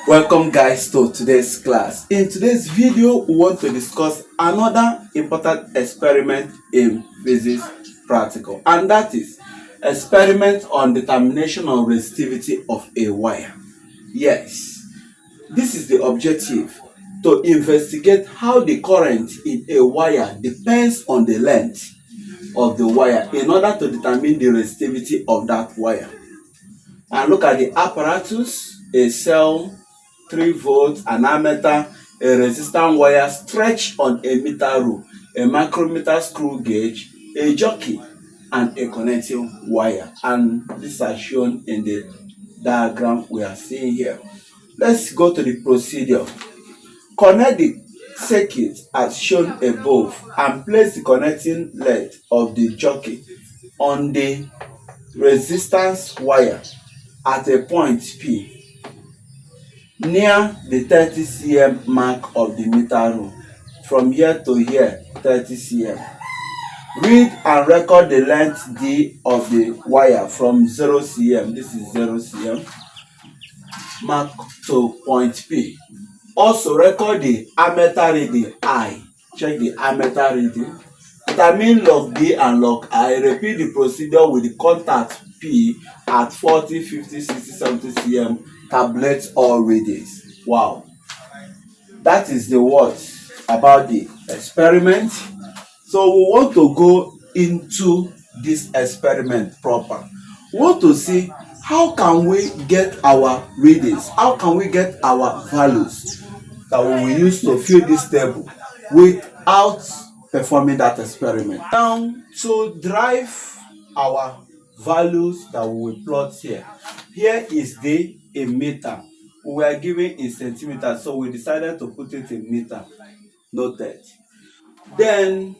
Welcome guys to today's class. In today's video, we want to discuss another important experiment in physics practical, and that is experiment on determination of resistivity of a wire. Yes, this is the objective, to investigate how the current in a wire depends on the length of the wire in order to determine the resistivity of that wire. And look at the apparatus: a cell, 3 volts, an ammeter, a resistance wire stretched on a meter rule, a micrometer screw gauge, a jockey, and a connecting wire. And these are shown in the diagram we are seeing here. Let's go to the procedure. Connect the circuit as shown above and place the connecting lead of the jockey on the resistance wire at a point P near the 30 cm mark of the meter rule. From here to here, 30 cm. Read and record the length D of the wire from 0 cm, this is 0 cm, mark to point P. Also record the ammeter reading I. Check the ammeter reading. Determine log D and log I. Repeat the procedure with the contact P at 40, 50, 60, 70 cm. Tablet all readings. Wow. That is the words about the experiment. So we want to go into this experiment proper. We want to see how can we get our readings, how can we get our values that we will use to fill this table without performing that experiment. Now, to drive our values that we will plot here, here is the meter. We were given in centimeters, so we decided to put it in meter. Noted. Then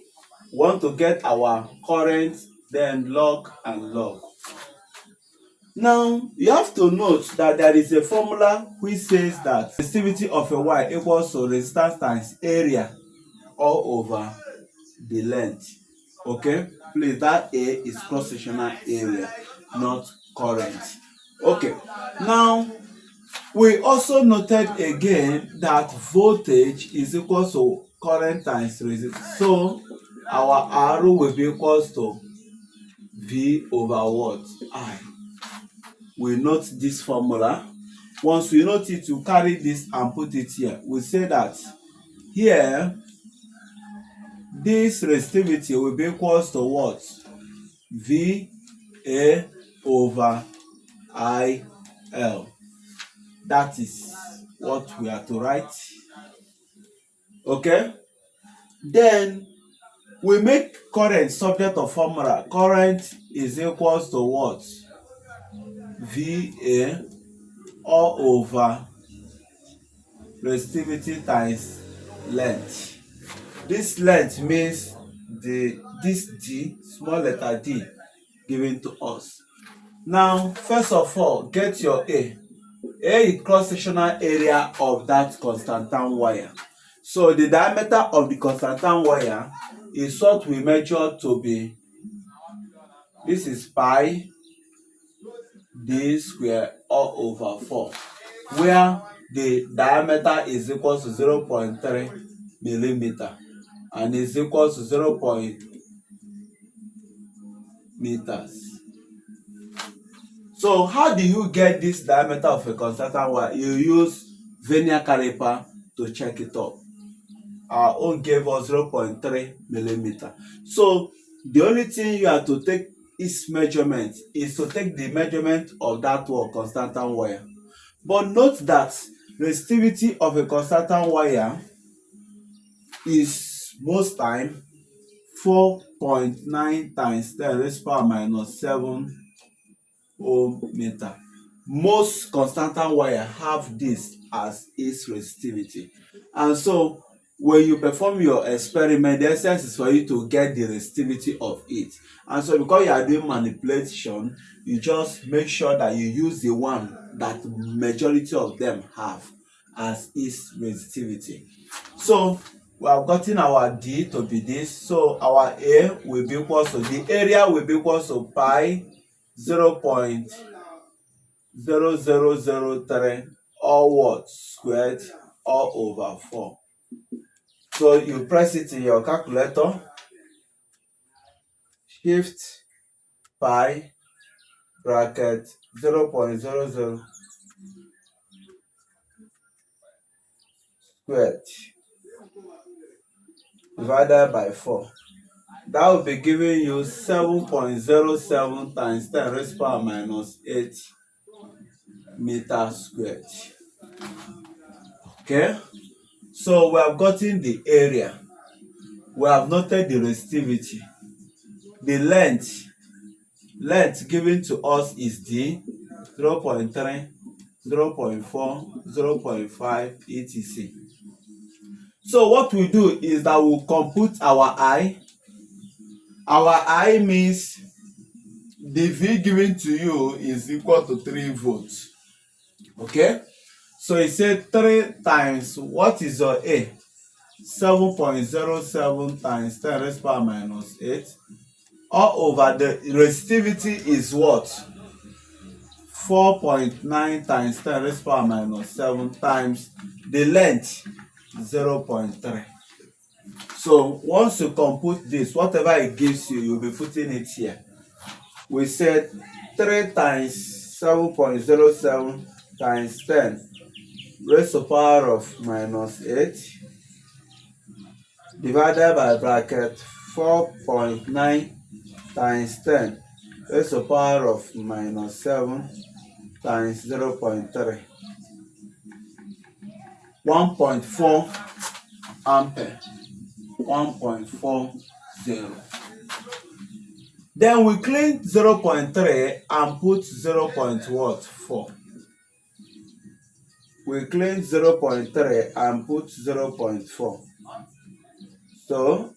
want to get our current, then log and log. Now you have to note that there is a formula which says that resistivity of a wire equals to resistance times area all over the length. Okay, please, that A is cross-sectional area, not current. Okay, now we also noted again that voltage is equal to current times resistance. So our R will be equals to V over what? I. We note this formula. Once we note it, you carry this and put it here. We say that here this resistivity will be equals to what? V A over I L. That is what we are to write. Okay? Then we make current subject of formula. Current is equals to what? VA all over resistivity times length. This length means this D, small letter D, given to us. Now, first of all, get your A. A is cross-sectional area of that constantan wire. So the diameter of the constantan wire is what we measure to be, this is pi d square all over 4, where the diameter is equal to 0.3 millimeter and is equal to 0. meters. So how do you get this diameter of a constantan wire? You use vernier caliper to check it up. Our own gave us 0.3 millimeter. So the only thing you have to take its measurement is to take the measurement of that constantan wire. But note that resistivity of a constantan wire is most time 4.9 times 10 raised power minus 7 ohm meter. Most constantan wire have this as its resistivity. And so when you perform your experiment, the essence is for you to get the resistivity of it. And so because you are doing manipulation, you just make sure that you use the one that majority of them have as its resistivity. So we have gotten our D to be this. So our A will be equal to, the area will be equal to pi 0.0003 all what? Squared all over 4. So you press it in your calculator, shift pi bracket 0.00 squared divided by 4. That will be giving you 7.07 times 10 raised to power minus 8 meters squared. Okay, so we have gotten the area, we have noted the resistivity. The length given to us is the 0.3, 0.4, 0.5, etc. So what we do is that we'll compute our I. Our I means the V given to you is equal to 3 volts. Okay, so it said 3 times, what is your A? 7.07 times 10 raised to power minus 8 all over the resistivity is what? 4.9 times 10 raised to power minus 7 times the length 0.3. So once you compute this, whatever it gives you, you'll be putting it here. We said 3 times 7.07 times 10 raised to power of minus 8 divided by bracket 4.9 times 10 raised to power of minus 7 times 0.3. 1.4 ampere. 1.40. Then we clean 0.3 and put 0.4. We clean 0.3 and put 0.4. So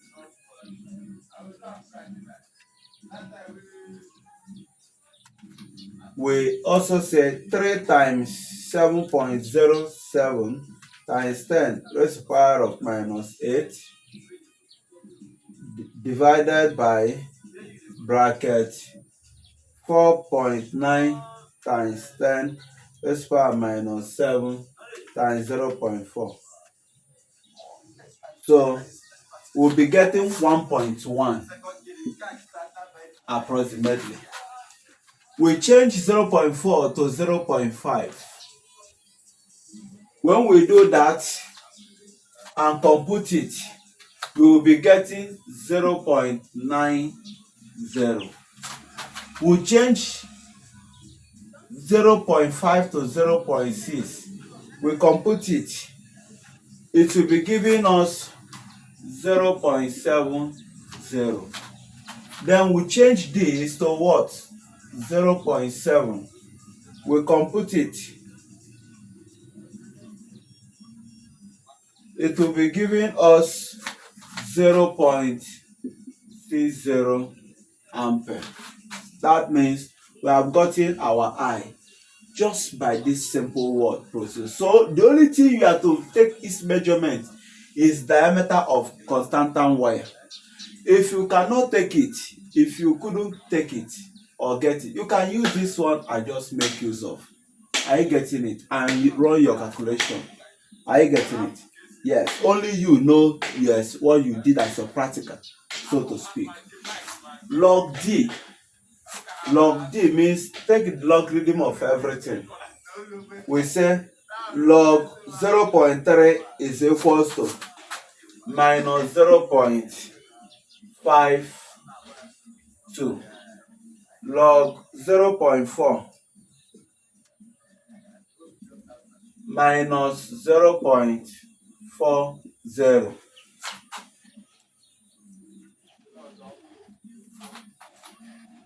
we also say 3 times 7.07 times 10 raised to the power of minus 8 divided by bracket 4.9 times 10 raised to the power minus 7 times 0.4. So we'll be getting 1.1 approximately. We change 0.4 to 0.5. When we do that and compute it, we will be getting 0.90. We change 0.5 to 0.6. We compute it. It will be giving us 0.70. Then we change this to what? 0.7. We compute it. It will be giving us 0.30 ampere. That means we have gotten our I just by this simple word process. So the only thing you have to take its measurement is diameter of constantan wire. If you cannot take it, if you couldn't take it or get it, you can use this one and just make use of. Are you getting it? And you run your calculation. Are you getting it? Yes, only you know, yes, what you did as a practical, so to speak. Log D. Log D means take the logarithm of everything. We say log 0.3 is equals to minus 0.52. Log 0.4 minus 0.40.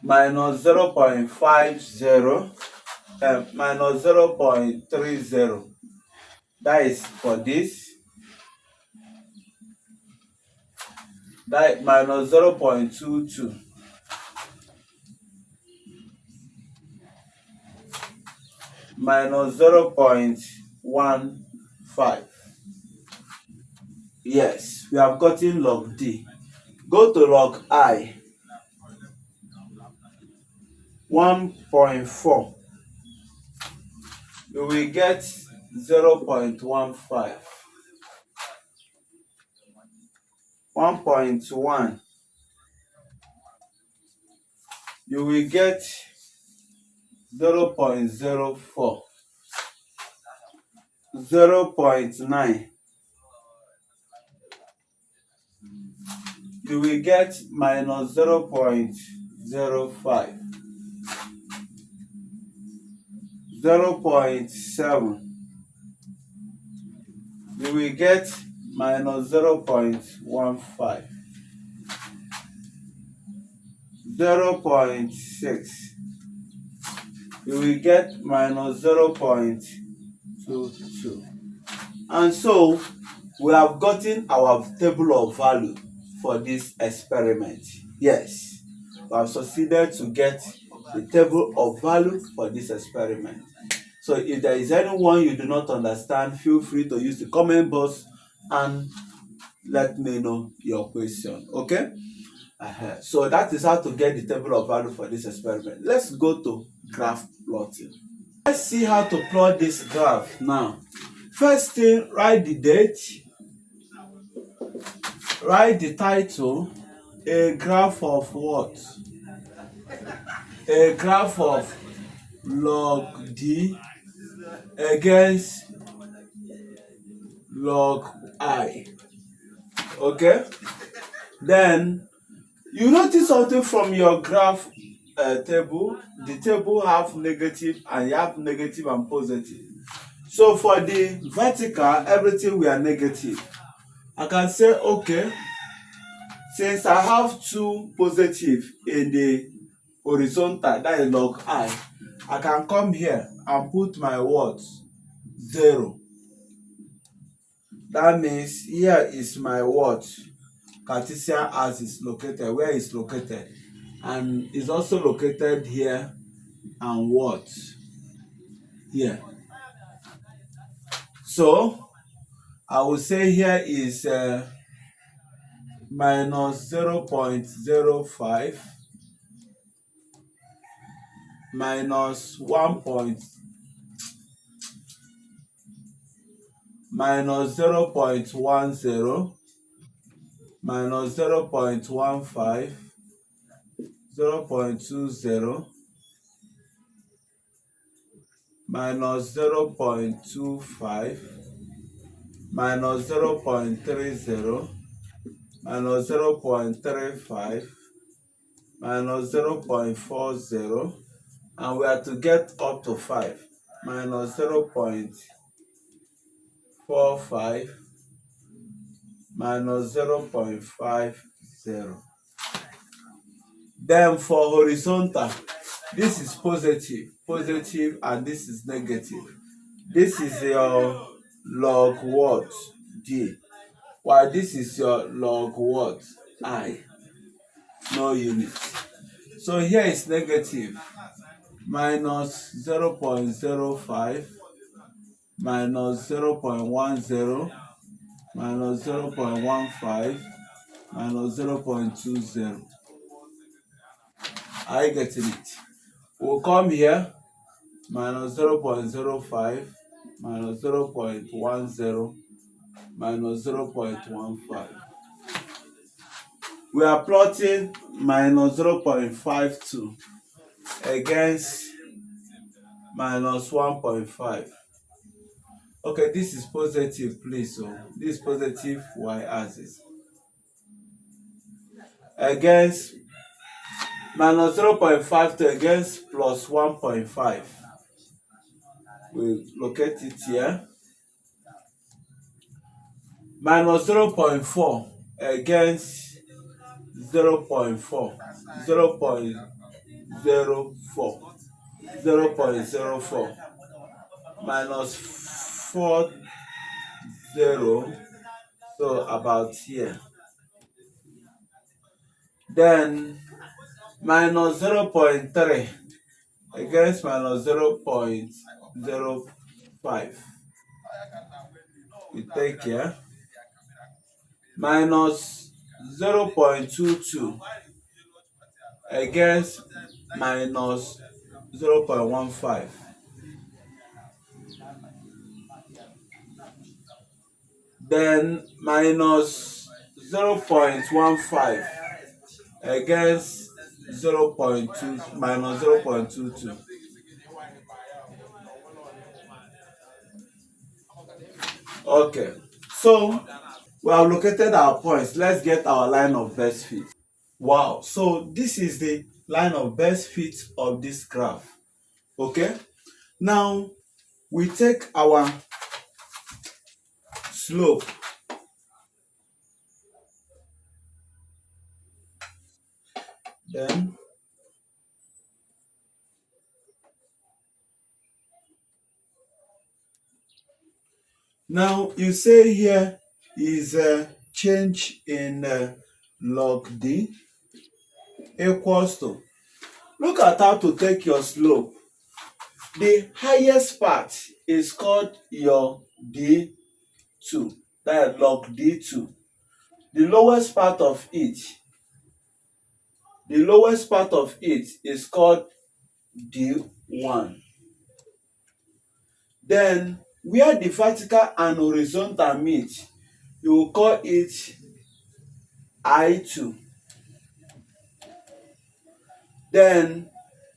Minus 0.50, minus 0.30. That is for this. That minus 0.22. Minus 0.15. Yes, we have gotten log D. Go to log I. 1.4. You will get 0.15, 1.1, you will get 0.04, 0.9, you will get minus 0.05, 0.7, you will get minus 0.15, 0.6, you will get minus 0.22. And so we have gotten our table of value for this experiment. Yes, we have succeeded to get the table of value for this experiment. So if there is anyone you do not understand, feel free to use the comment box and let me know your question. Okay? So that is how to get the table of value for this experiment. Let's go to graph plotting. Let's see how to plot this graph now. First thing, write the date, write the title, a graph of what? A graph of log D against log I. Okay? Then you notice something from your graph table. The table have negative and you have negative and positive. So for the vertical, everything we are negative. I can say, okay, since I have two positive in the horizontal, that is log I can come here and put my words 0. That means here is my what? Cartesian axis located. Where is located? And is also located here and what? Here. So I will say here is minus 0.05 minus 1. Minus 0.10 minus 0.15, 0.20 minus 0.25 minus 0.30 minus 0.35 minus 0.40, and we are to get up to 5 minus 0.45 minus 0.50. Then for horizontal, this is positive, and this is negative. This is your log what? D. While this is your log what? I. No unit. So here is negative. Minus 0.05 minus 0.10 minus 0.15 minus 0.20. Are you getting it? We'll come here, minus 0.05 minus 0.10 minus 0.15. We are plotting minus 0.52 against minus 1.5. Okay, this is positive, please. So this is positive y-axis against minus 0.52 against plus 1.5. We locate it here. Minus 0.4 against 0.4, 0.04, 0.04 minus 40, so about here. Then minus 0.3 against minus 0.05. We take here. Minus 0.22 against minus 0.15. then minus 0.15 against 0.2 minus 0.22. Okay, so we have located our points. Let's get our line of best fit. Wow, so this is the line of best fit of this graph. Okay, now we take our slope. Then now you say here is a change in log d equals to, look at how to take your slope. The highest part is called your d2, that is log d2. The lowest part of it, is called d1. Then where the vertical and horizontal meet, you will call it I2. Then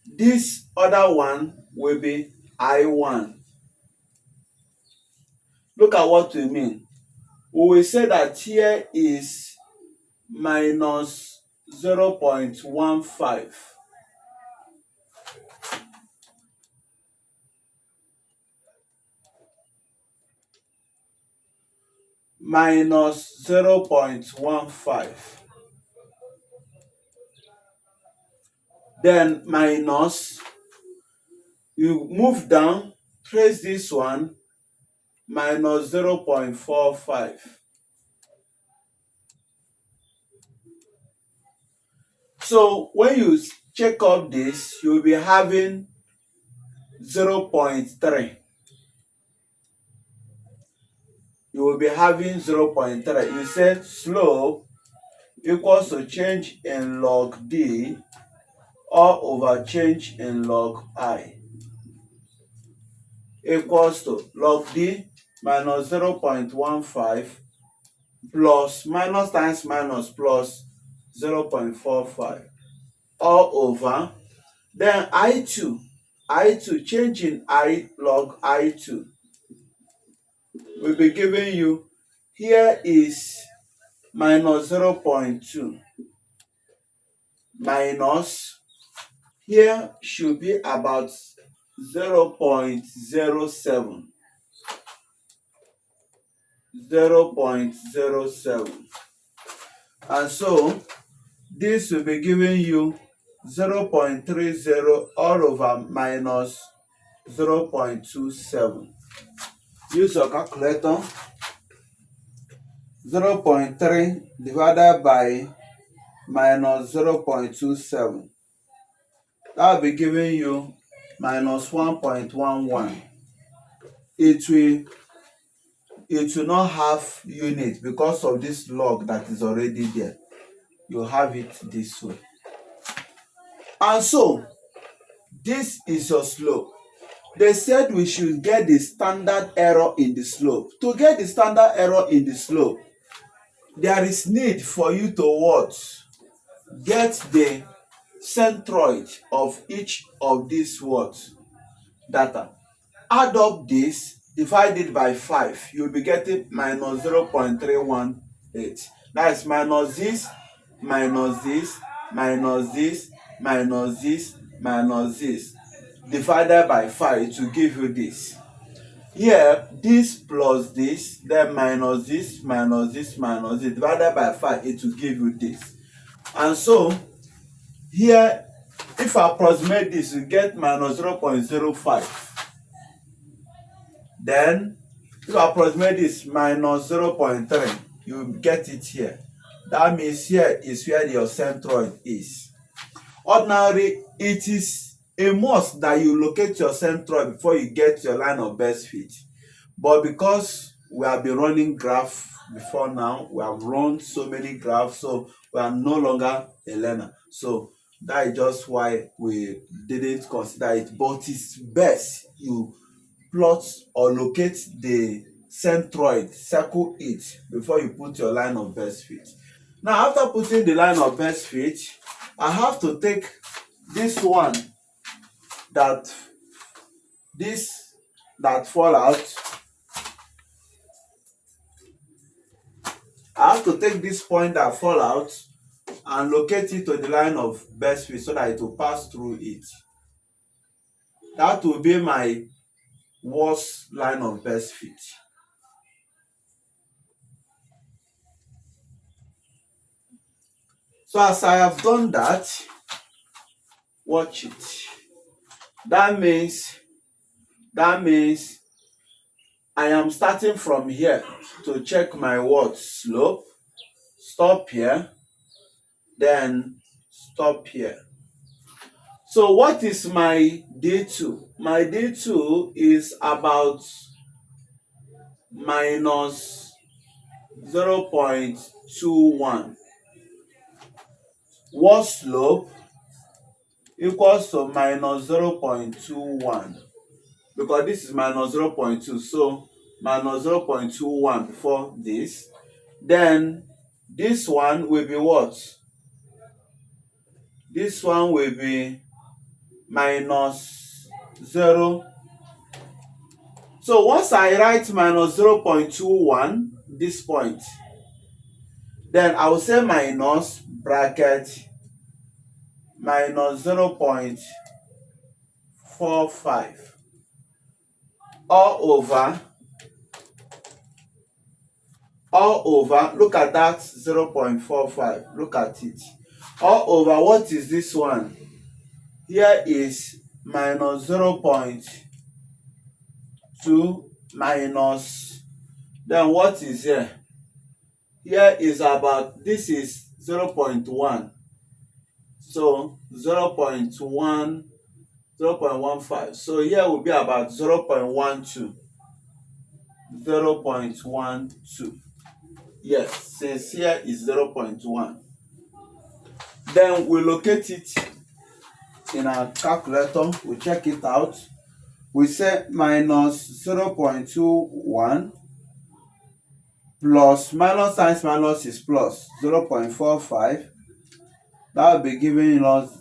this other one will be I1. Look at what we mean. We will say that here is minus 0.15 minus 0.15, then minus, you move down, trace this one, minus 0.45. So when you check up this, you will be having 0.3. You will be having 0.3. You said slope equals to change in log d or over change in log I, equals to log d minus 0.15 plus minus times minus plus 0.45 all over, then I2 change in I log I2 will be giving you, here is minus 0.2 minus, here should be about 0.07, and so this will be giving you 0.30 all over minus 0.27. Use your calculator. 0.3 divided by minus 0.27, that will be giving you minus 1.11. It will not have unit because of this log that is already there. You have it this way. And so this is your slope. They said we should get the standard error in the slope. To get the standard error in the slope, there is need for you to what? Get the centroid of each of these what? Data. Add up this, divide it by 5. You'll be getting minus 0.318. That is minus this, minus this, minus this, minus this, minus this. Divided by 5 to give you this. Here, this plus this, then minus this, minus this, minus this, divided by 5, it will give you this. And so, here, if I approximate this, you get minus 0.05. Then, if I approximate this minus 0.3, you get it here. That means here is where your centroid is. Ordinarily, it is a must that you locate your centroid before you get your line of best fit. But because we have been running graph before now, we have run so many graphs, so we are no longer a learner. So that is just why we didn't consider it. But it's best you plot or locate the centroid, circle it before you put your line of best fit. Now after putting the line of best fit, I have to take this one that fall out. I have to take this point that fall out and locate it to the line of best fit so that it will pass through it. That will be my worst line of best fit. So as I have done that, watch it. That means I am starting from here to check my what? Slope. Stop here, then stop here. So what is my D2? My D2 is about minus 0.21. Worst slope equals to minus 0.21, because this is minus 0.2, so minus 0.21 before this. Then this one will be what? This one will be minus 0. So once I write minus 0.21, this point, then I will say minus bracket minus 0.45 all over, look at that 0.45, look at it, all over, what is this one? Here is minus 0.2 minus, then what is here? Here is about, this is 0.1, so 0.1, 0.15, so here will be about 0.12, 0.12. Yes, since here is 0.1. Then we locate it in our calculator, we check it out. We say minus 0.21 plus, minus times minus is plus, 0.45. That will be giving us,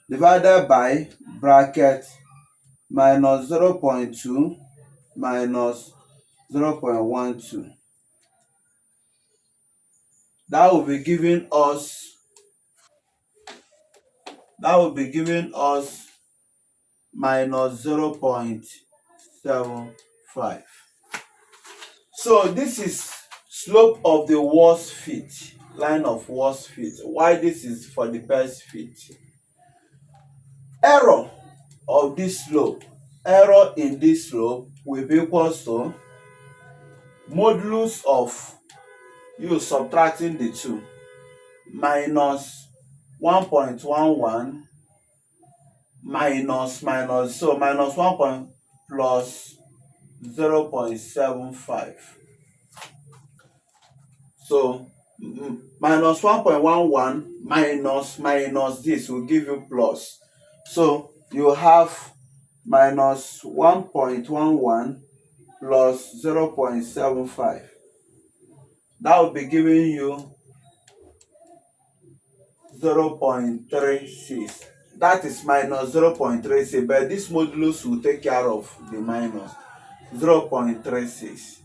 divided by bracket minus 0.2 minus 0.12. That will be giving us minus 0.75. So this is slope of the worst fit, line of worst fit. Why this is for the best fit? Error of this slope, error in this slope will be equals to modulus of you subtracting the two, minus 1.11 minus, so minus 1 plus 0.75. So minus 1.11 minus this will give you plus. So you have minus 1.11 plus 0.75. That will be giving you 0.36. That is minus 0.36, but this modulus will take care of the minus 0.36.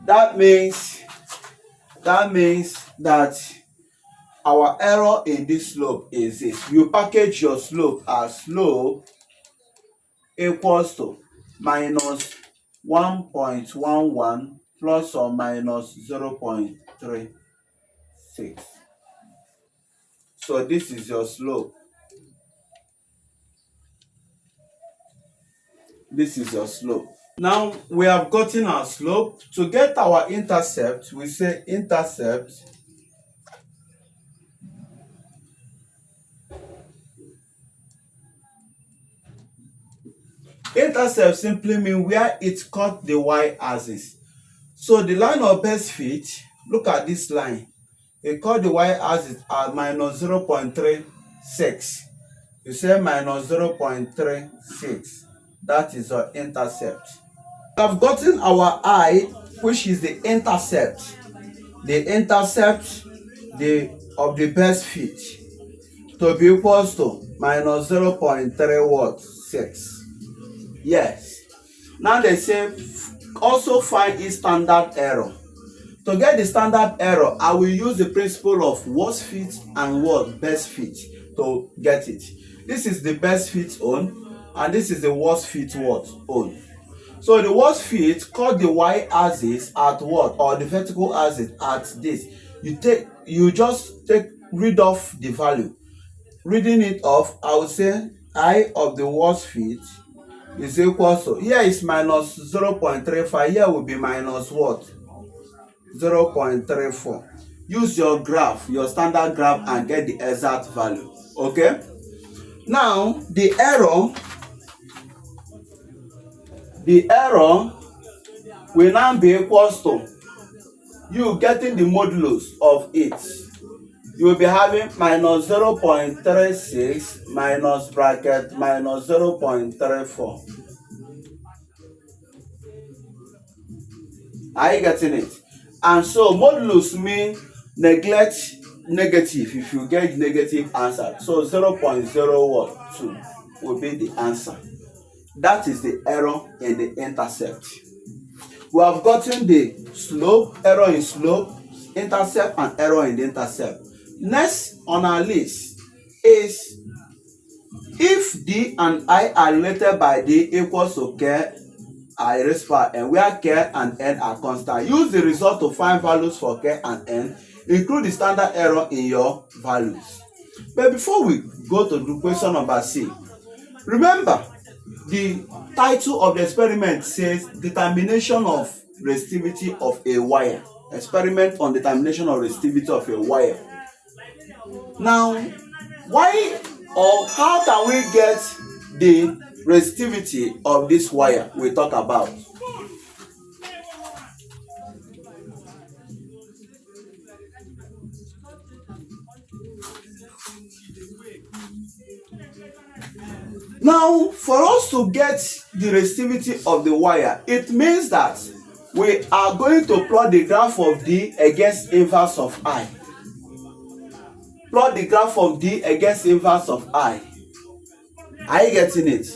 That means that our error in this slope is this. You package your slope as slope equals to minus 1.11 plus or minus 0.36. So this is your slope. This is your slope. Now we have gotten our slope. To get our intercept, we say intercept simply means where it cut the y-axis. So the line of best fit, look at this line. It cut the y-axis at minus 0.36. You say minus 0.36. That is your intercept. I've gotten our I, which is the intercept. The intercept of the best fit to be equals to minus 0.3 6. Yes. Now they say also find its standard error. To get the standard error, I will use the principle of worst fit and what best fit to get it. This is the best fit on, and this is the worst fit what on. So the worst fit, cut the y-axis at what, or the vertical axis at this. You just read off the value. Reading it off, I will say I of the worst fit is equal to, here is minus 0.35, here will be minus what? 0.34. Use your graph, your standard graph, and get the exact value. Okay? Now the error will now be equals to you getting the modulus of it. You will be having minus 0.36 minus bracket minus 0.34. Are you getting it? And so modulus mean neglect negative if you get negative answer. So 0.02 will be the answer. That is the error in the intercept. We have gotten the slope, error in slope, intercept, and error in the intercept. Next on our list is if D and I are related by D equals to K I raised power n, where K and N are constant. Use the result to find values for K and N. Include the standard error in your values. But before we go to the question number C, remember the title of the experiment says determination of resistivity of a wire. Experiment on determination of resistivity of a wire. Now, why or how can we get the resistivity of this wire we talk about? Now, for us to get the resistivity of the wire, it means that we are going to plot the graph of D against inverse of I. Plot the graph of D against inverse of I. Are you getting it?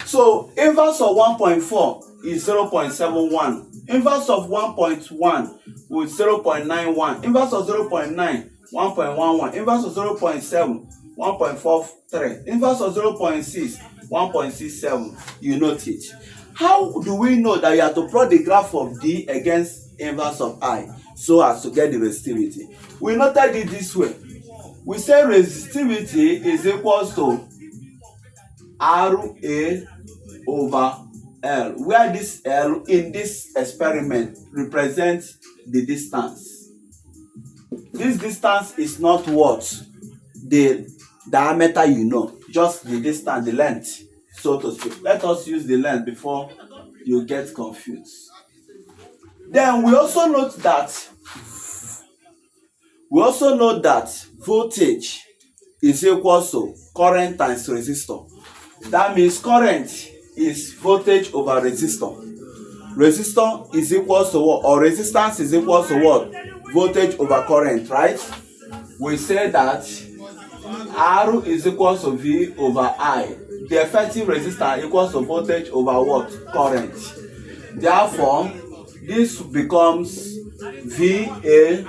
So inverse of 1.4 is 0.71. Inverse of 1.1 with 0.91. Inverse of 0.9, 1.11. Inverse of 0.7, 1.43. Inverse of 0.6, 1.67. You note it. How do we know that you have to plot the graph of D against inverse of I so as to get the resistivity? We noted it this way. We say resistivity is equal to RA over L, where this L in this experiment represents the distance. This distance is not what? The diameter, just the distance, the length, so to speak. Let us use the length before you get confused. Then we also note that voltage is equal to current times resistor. That means current is voltage over resistor. Resistor is equal to what? Or resistance is equal to what? Voltage over current, right? We say that R is equal to V over I. The effective resistance equals to voltage over what? Current. Therefore, this becomes VA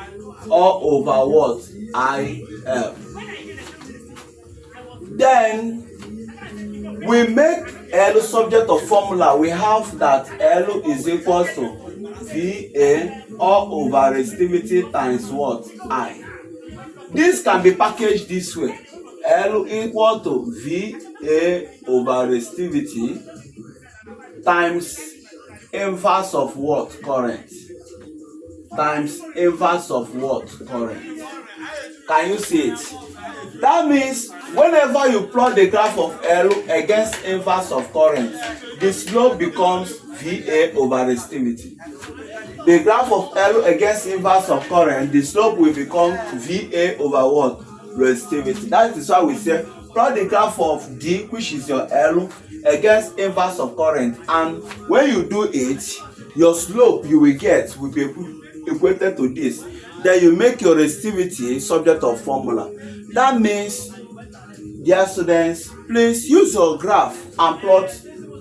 all over what? IL. Then we make L subject of formula. We have that L is equal to VA all over resistivity times what? I. This can be packaged this way. L equal to VA over resistivity times inverse of what? Current. Times inverse of what? Current. Can you see it? That means whenever you plot the graph of L against inverse of current, the slope becomes VA over resistivity. The graph of L against inverse of current, the slope will become VA over what? Resistivity. That is why we say plot the graph of D, which is your L, against inverse of current, and when you do it, your slope you will get will be equated to this. Then you make your resistivity subject of formula. That means, dear students, please use your graph and plot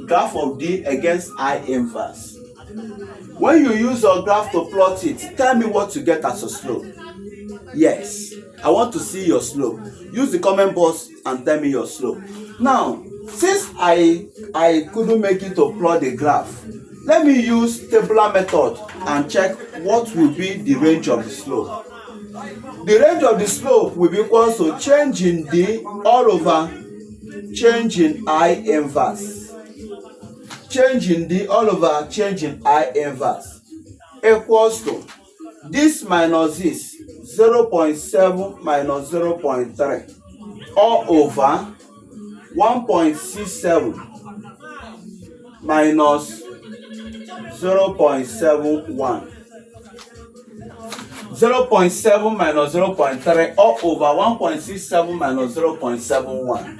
graph of D against I inverse. When you use your graph to plot it, tell me what you get as a slope. Yes, I want to see your slope. Use the comment box and tell me your slope. Now, since I couldn't make it to plot the graph, let me use tabular method and check what will be the range of the slope. The range of the slope will be equal to change in D all over change in I inverse. Change in D all over change in I inverse equals to this minus this, 0.7 minus 0.3 all over 1.67 minus 0.71. 0.7 minus 0.3 all over 1.67 minus 0.71.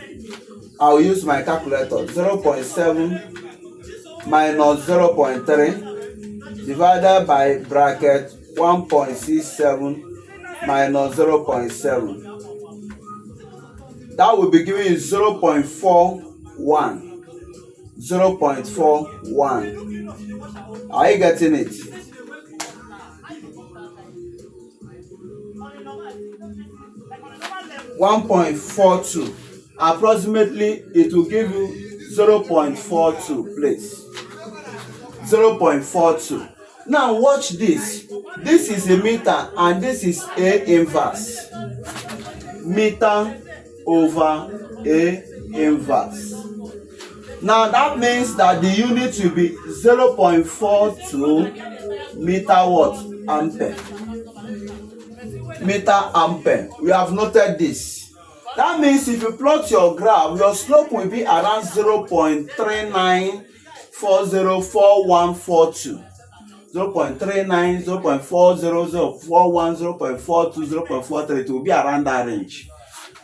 I will use my calculator. 0.7 minus 0.3 divided by bracket 1.67 minus 0.7. That will be giving you 0.41. 0.41. Are you getting it? $1.42. Approximately, it will give you 0.42, please. 0.42. Now watch this. This is a meter and this is A inverse. Meter over A inverse. Now that means that the unit will be 0.42 meter what? Ampere. Meter ampere. We have noted this. That means if you plot your graph, your slope will be around 0.39404142. 0.39, 0.40, 0.41, 0.42, 0.43. It will be around that range.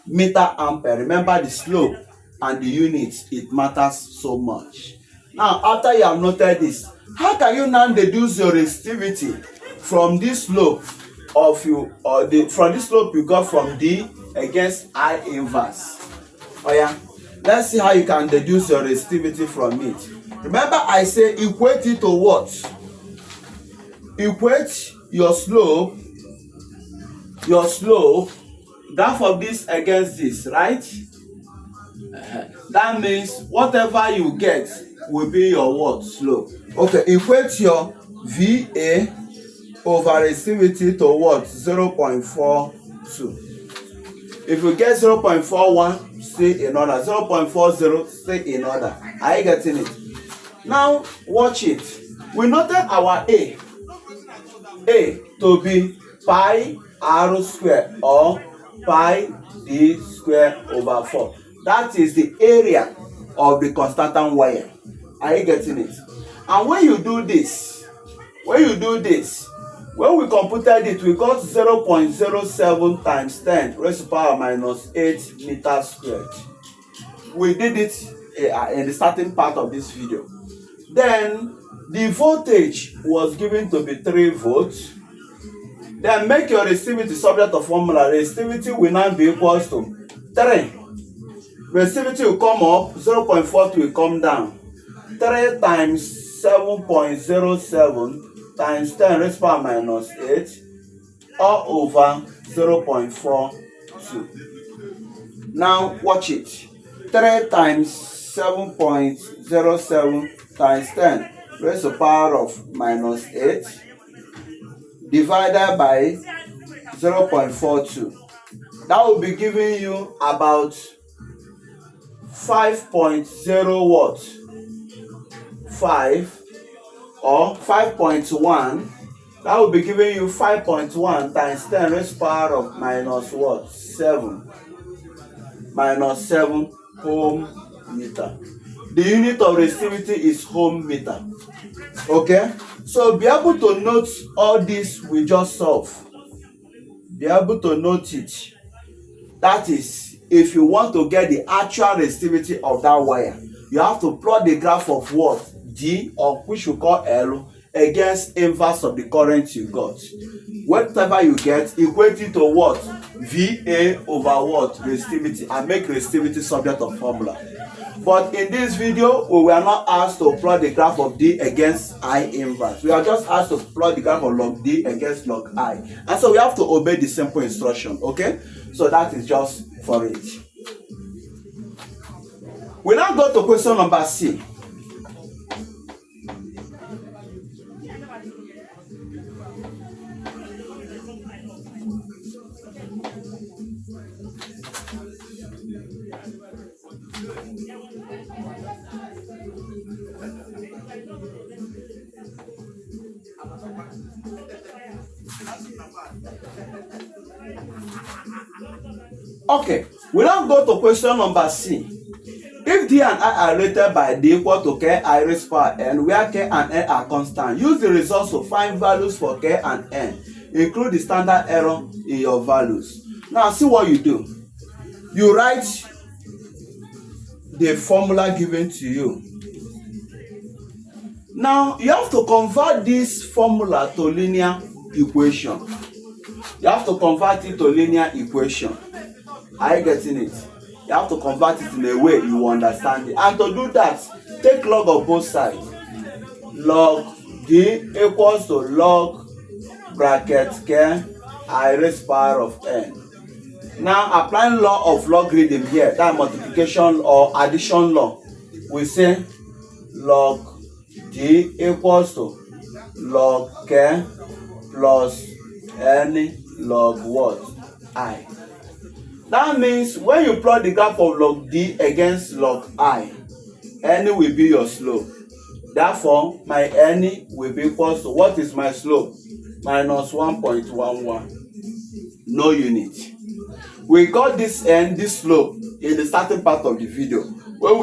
Meter ampere. Remember the slope and the units, it matters so much. Now, after you have noted this, how can you now deduce your resistivity from this slope of you, or from this slope you got from D against I inverse? Oh yeah, let's see how you can deduce your resistivity from it. Remember, I say equate it to what? Equate your slope, graph of this against this, right? That means whatever you get will be your what? Slope. Okay, equate your VA over resistivity to what? 0.42. If you get 0.41, stay in order. 0.40, stay in order. Are you getting it? Now, watch it. We noted our A to be pi r square or pi d square over 4. That is the area of the constantan wire. Are you getting it? And when you do this, when we computed it, we got 0.07 times 10 raised to power minus 8 meters squared. We did it in the starting part of this video. Then the voltage was given to be 3 volts. Then make your resistivity subject of formula. Resistivity will now be equals to 3. Resistivity will come up, 0.42 will come down. 3 times 7.07 times 10 raised to power minus 8 all over 0.42. Now watch it. 3 times 7.07 times 10 raised to the power of minus 8 divided by 0.42. That will be giving you about 5.0 what? 5 or 5.1. That will be giving you 5.1 times 10 raised to the power of minus what? 7. Minus 7 ohm meter. The unit of resistivity is ohm meter. Okay? So be able to note all this we just solved. Be able to note it. That is if you want to get the actual resistivity of that wire, you have to plot the graph of what? D, or which we call L, against inverse of the current you got. Whatever you get, equate it to what? VA over what? Resistivity, and make resistivity subject of formula. But in this video, we were not asked to plot the graph of D against I inverse. We are just asked to plot the graph of log D against log I. And so we have to obey the simple instruction, okay? So that is just for it. We now go to question number C. Okay, we now go to question number C. If D and I are rated by D equal to K I raised power N, where K and N are constant, use the results to find values for K and N. Include the standard error in your values. Now see what you do. You write the formula given to you. Now you have to convert this formula to linear equation. You have to convert it to linear equation. Are you getting it? You have to convert it in a way you understand it. And to do that, take log of both sides. Log D equals to log bracket K I raised power of N. Now applying law of logarithm here, that multiplication or addition law, we say log D equals to log K plus N log what? I. That means when you plot the graph of log D against log I, N will be your slope. Therefore, my N will be equal to, what is my slope? Minus 1.11. No unit. We got this N, this slope, in the starting part of the video. When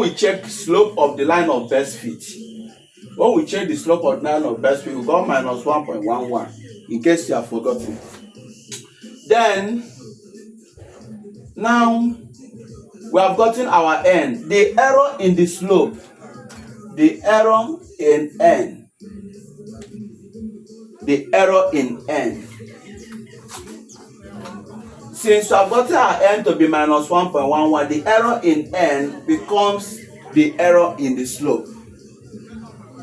we check slope of the line of best fit, when we check the slope of the line of best fit, we got minus 1.11, in case you have forgotten. Then, now, we have gotten our N. The error in the slope, the error in N, the error in N. Since we have gotten our N to be minus 1.11, the error in N becomes the error in the slope.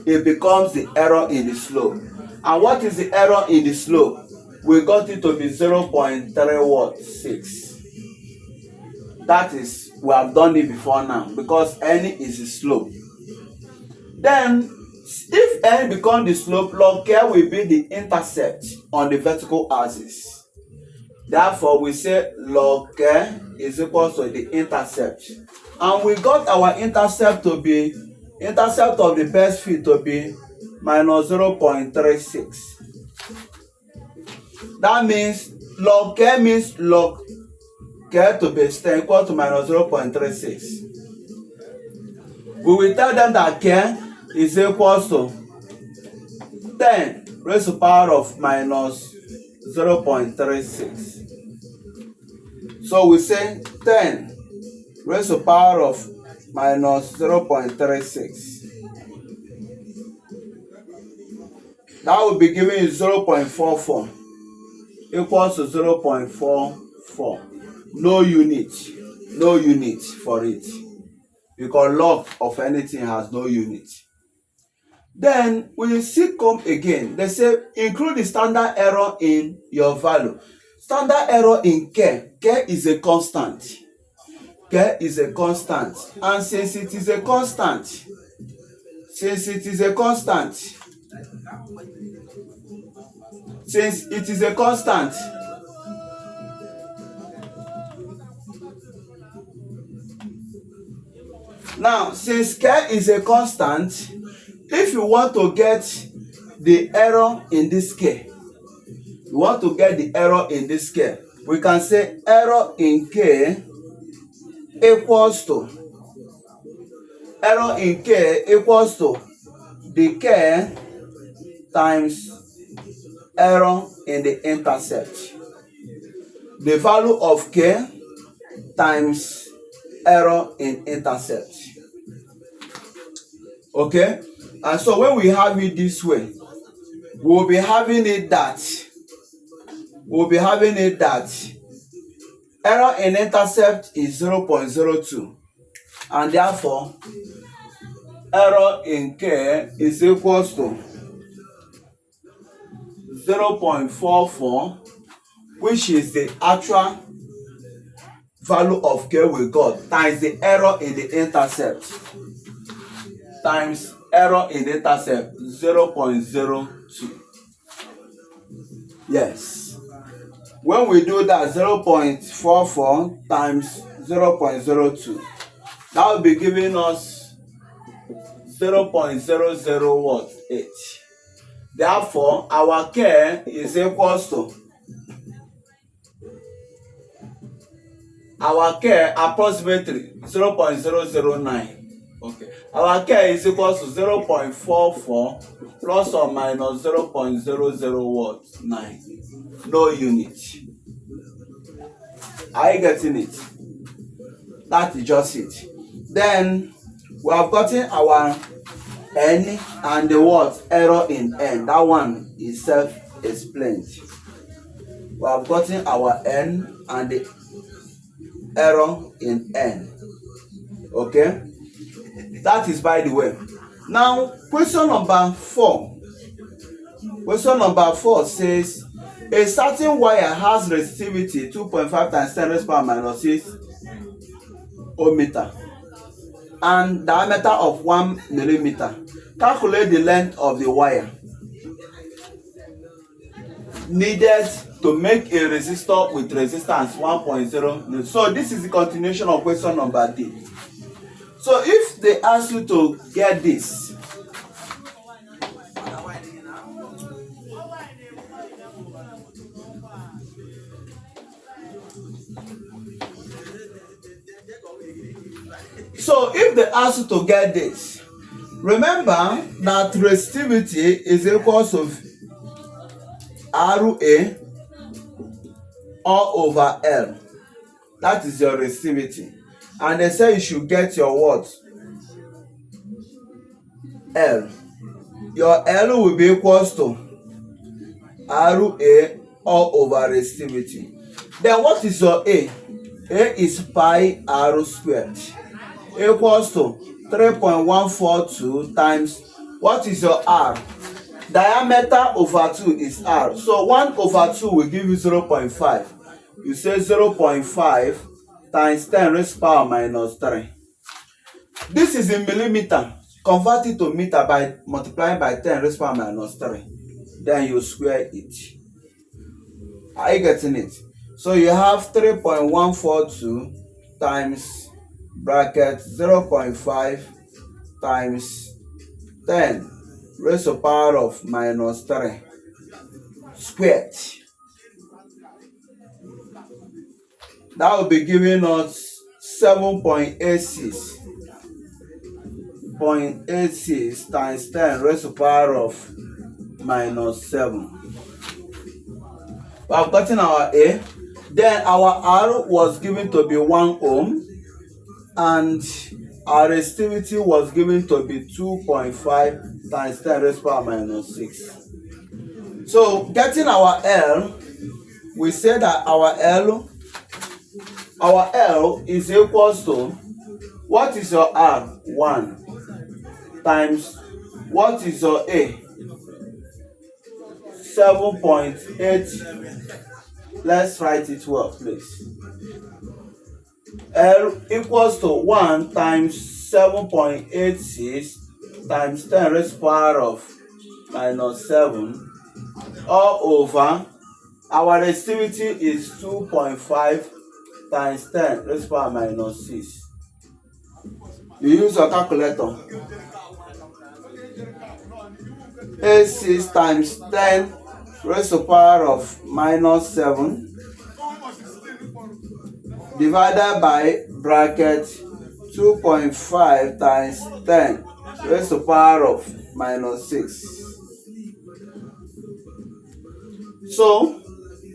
It becomes the error in the slope. And what is the error in the slope? We got it to be 0.316. That is, we have done it before now, because N is the slope. Then, if N becomes the slope, log K will be the intercept on the vertical axis. Therefore, we say log K is equal to the intercept. And we got our intercept to be, intercept of the best fit to be minus 0.36. That means log K means log K to be equal to minus 0.36. We will tell them that K is equal to 10 raised to the power of minus 0.36. So we say 10 raised to the power of minus 0.36. That will be giving you 0.44 equals to 0.44. No unit for it, because log of anything has no unit. Then we see come again. They say include the standard error in your value. Standard error in K. K is a constant. K is a constant. And since it is a constant, now, since K is a constant, if you want to get the error in this K, we can say error in K equals to the K times error in the intercept. the value of k times error in intercept. Okay, and so when we have it this way, we'll be having it that error in intercept is 0.02, and therefore error in k is equals to 0.44, which is the actual value of k we got, times the error in the intercept, times error in the intercept 0.02. Yes, when we do that, 0.44 times 0.02, that will be giving us 0.0018. Therefore our k is equals to, our k approximately 0.009. Okay, our k is equals to 0.44 plus or minus 0.009. No unit. Are you getting it? That is just it. Then we have gotten our n and the what? Error in n. That one is self-explained. We have gotten our n and the error in n. Okay, that is by the way. Now question number 4. Question number 4 says a certain wire has resistivity 2.5 times 10 raised power minus 6 ohmmeter and diameter of 1 millimeter. Calculate the length of the wire needed to make a resistor with resistance 1.0. So this is the continuation of question number D. So if they ask you to get this, remember that resistivity is equal to RA all over L. That is your resistivity. And they say you should get your what? L. Your L will be equals to RA all over resistivity. Then what is your A? A is pi R squared equals to 3.142 times, what is your R? Diameter over 2 is R. So 1 over 2 will give you 0.5. You say 0.5 times 10 raised power minus 3. This is in millimeter. Convert it to meter by multiplying by 10 raised power minus 3. Then you square it. Are you getting it? So you have 3.142 times bracket 0.5 times 10 raised to power of minus 3 squared. That will be giving us 7.86 times 10 raised to power of minus 7. We have gotten our A. Then our R was given to be 1 ohm and our resistivity was given to be 2.5 times 10 raised to power minus 6. So getting our L, we say that our L is equals to, what is your R? 1 times, what is your A? 7.8. Let's write it well, please. L equals to 1 times 7.86 times 10 raised to power of minus 7 all over, our resistivity is 2.5 times 10 raised to power minus 6. You use your calculator. A6 times 10 raised to power of minus 7 divided by bracket 2.5 times 10 raised to power of minus 6. So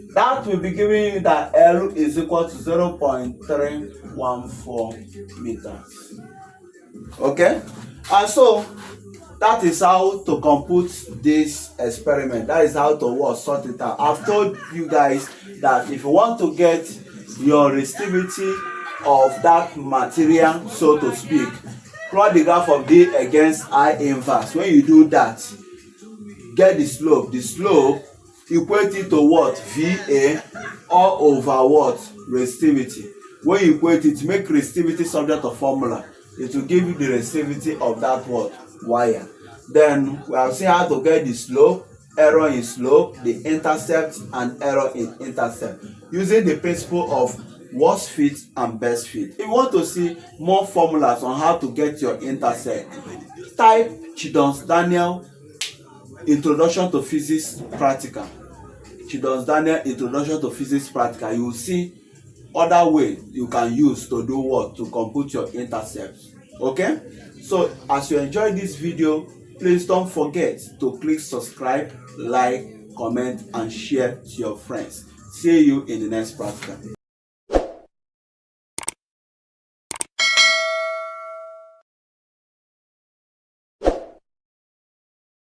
that will be giving you that L is equal to 0.314 meters. Okay, and so that is how to compute this experiment. That is how to sort it out. I've told you guys that if you want to get your resistivity of that material, so to speak, plot the graph of D against I inverse. When you do that, get the slope. The slope equate it to what? VA all over what? Resistivity. When you equate it, make resistivity subject to formula. It will give you the resistivity of that what? Wire. Then we have seen how to get the slope, error in slope, the intercept, and error in intercept using the principle of worst fit and best fit. If you want to see more formulas on how to get your intercept, type Chidons-Daniel Introduction to Physics Practical. Chidons-Daniel Introduction to Physics Practical. You will see other ways you can use to do what? To compute your intercepts. Okay, so as you enjoy this video, please don't forget to click subscribe, like, comment, and share to your friends. See you in the next practical.